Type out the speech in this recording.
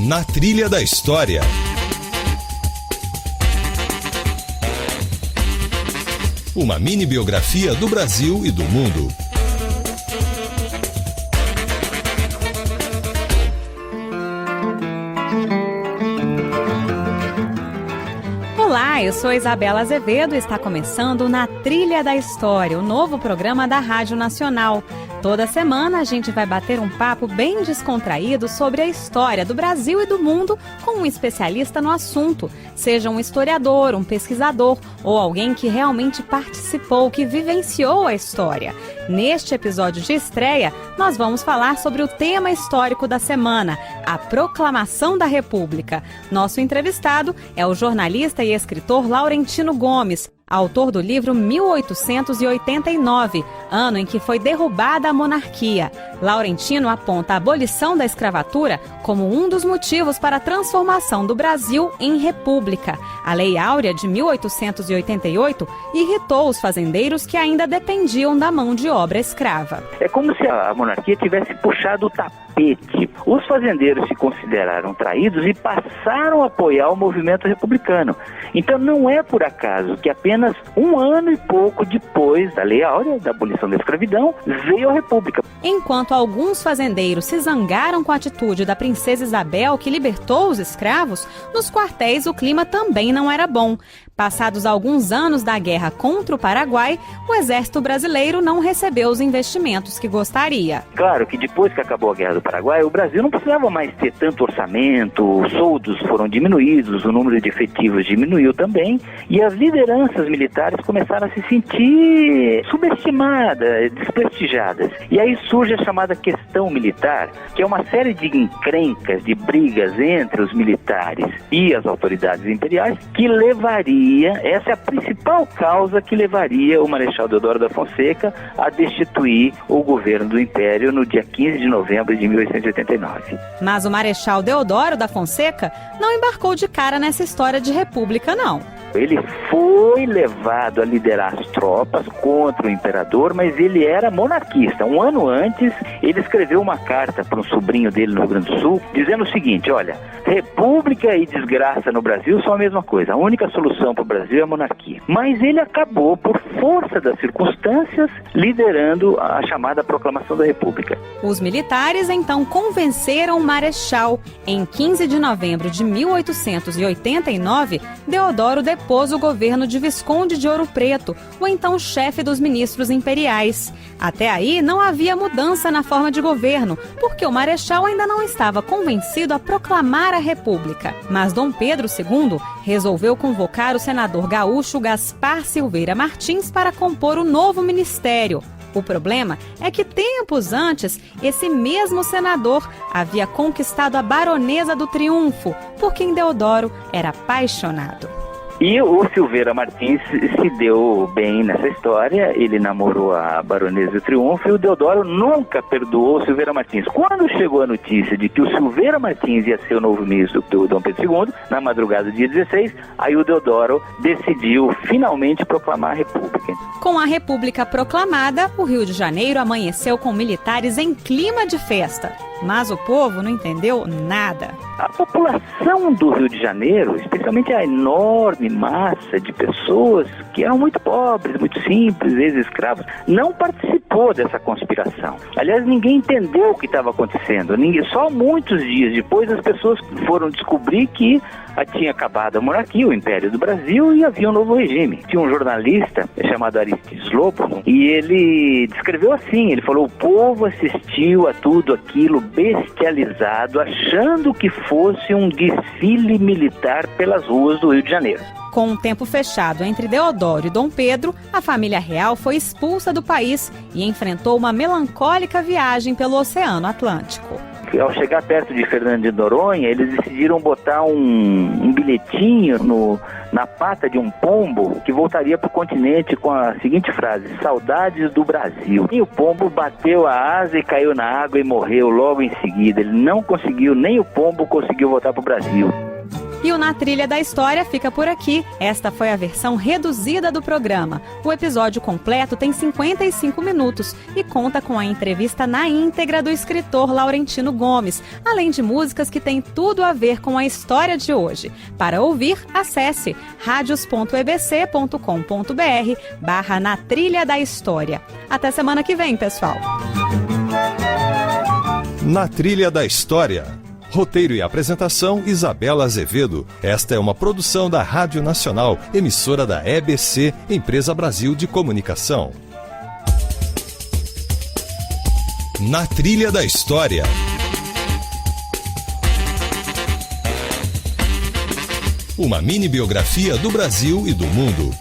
Na Trilha da História. Uma mini biografia do Brasil e do mundo. Olá, eu sou Isabela Azevedo e está começando Na Trilha da História, o novo programa da Rádio Nacional. Toda semana a gente vai bater um papo bem descontraído sobre a história do Brasil e do mundo com um especialista no assunto, seja um historiador, um pesquisador ou alguém que realmente participou, que vivenciou a história. Neste episódio de estreia, nós vamos falar sobre o tema histórico da semana, a Proclamação da República. Nosso entrevistado é o jornalista e escritor Laurentino Gomes, autor do livro 1889, ano em que foi derrubada a monarquia. Laurentino aponta a abolição da escravatura como um dos motivos para a transformação do Brasil em república. A Lei Áurea de 1888 irritou os fazendeiros que ainda dependiam da mão de obra escrava. É como se a monarquia tivesse puxado o tapete. Os fazendeiros se consideraram traídos e passaram a apoiar o movimento republicano. Então não é por acaso que apenas um ano e pouco depois da Lei Áurea, da abolição da escravidão, veio a República. Enquanto alguns fazendeiros se zangaram com a atitude da princesa Isabel, que libertou os escravos, nos quartéis o clima também não era bom. Passados alguns anos da guerra contra o Paraguai, o exército brasileiro não recebeu os investimentos que gostaria. Claro que depois que acabou a guerra do Paraguai, o Brasil não precisava mais ter tanto orçamento, os soldos foram diminuídos, o número de efetivos diminuiu também, e as lideranças militares começaram a se sentir subestimadas, desprestigiadas. E aí surge a chamada questão militar, que é uma série de encrencas, de brigas entre os militares e as autoridades imperiais, que levaria, essa é a principal causa que levaria o Marechal Deodoro da Fonseca a destituir o governo do Império no dia 15 de novembro de 1889. Mas o Marechal Deodoro da Fonseca não embarcou de cara nessa história de república, não. Ele foi levado a liderar as tropas contra o imperador, mas ele era monarquista. Um ano antes, ele escreveu uma carta para um sobrinho dele no Rio Grande do Sul, dizendo o seguinte: olha, república e desgraça no Brasil são a mesma coisa. A única solução para o Brasil é a monarquia. Mas ele acabou, por força das circunstâncias, liderando a chamada Proclamação da República. Os militares, então, convenceram o Marechal. Em 15 de novembro de 1889, Deodoro depôs o governo de Visconde de Ouro Preto, o então chefe dos ministros imperiais. Até aí não havia mudança na forma de governo, porque o Marechal ainda não estava convencido a proclamar a República. Mas Dom Pedro II resolveu convocar o senador gaúcho Gaspar Silveira Martins para compor o novo ministério. O problema é que tempos antes, esse mesmo senador havia conquistado a baronesa do Triunfo, por quem Deodoro era apaixonado. E o Silveira Martins se deu bem nessa história, ele namorou a baronesa do Triunfo e o Deodoro nunca perdoou o Silveira Martins. Quando chegou a notícia de que o Silveira Martins ia ser o novo ministro do Dom Pedro II, na madrugada do dia 16, aí o Deodoro decidiu finalmente proclamar a República. Com a República proclamada, o Rio de Janeiro amanheceu com militares em clima de festa. Mas o povo não entendeu nada. A população do Rio de Janeiro, especialmente a enorme massa de pessoas que eram muito pobres, muito simples, ex-escravos, não participou dessa conspiração. Aliás, ninguém entendeu o que estava acontecendo. Só muitos dias depois as pessoas foram descobrir que tinha acabado a monarquia, o Império do Brasil, e havia um novo regime. Tinha um jornalista chamado Aristides Lobo e ele descreveu assim, ele falou: o povo assistiu a tudo aquilo bestializado, achando que fosse um desfile militar pelas ruas do Rio de Janeiro. Com o tempo fechado entre Deodoro e Dom Pedro, a família real foi expulsa do país e enfrentou uma melancólica viagem pelo Oceano Atlântico. Ao chegar perto de Fernando de Noronha, eles decidiram botar um bilhetinho na pata de um pombo que voltaria para o continente com a seguinte frase: saudades do Brasil. E o pombo bateu a asa e caiu na água e morreu logo em seguida. Ele não conseguiu, nem o pombo conseguiu voltar para o Brasil. E o Na Trilha da História fica por aqui. Esta foi a versão reduzida do programa. O episódio completo tem 55 minutos e conta com a entrevista na íntegra do escritor Laurentino Gomes, além de músicas que têm tudo a ver com a história de hoje. Para ouvir, acesse radios.ebc.com.br/Na Trilha da História. Até semana que vem, pessoal! Na Trilha da História. Roteiro e apresentação, Isabela Azevedo. Esta é uma produção da Rádio Nacional, emissora da EBC, Empresa Brasil de Comunicação. Na Trilha da História. Uma mini biografia do Brasil e do mundo.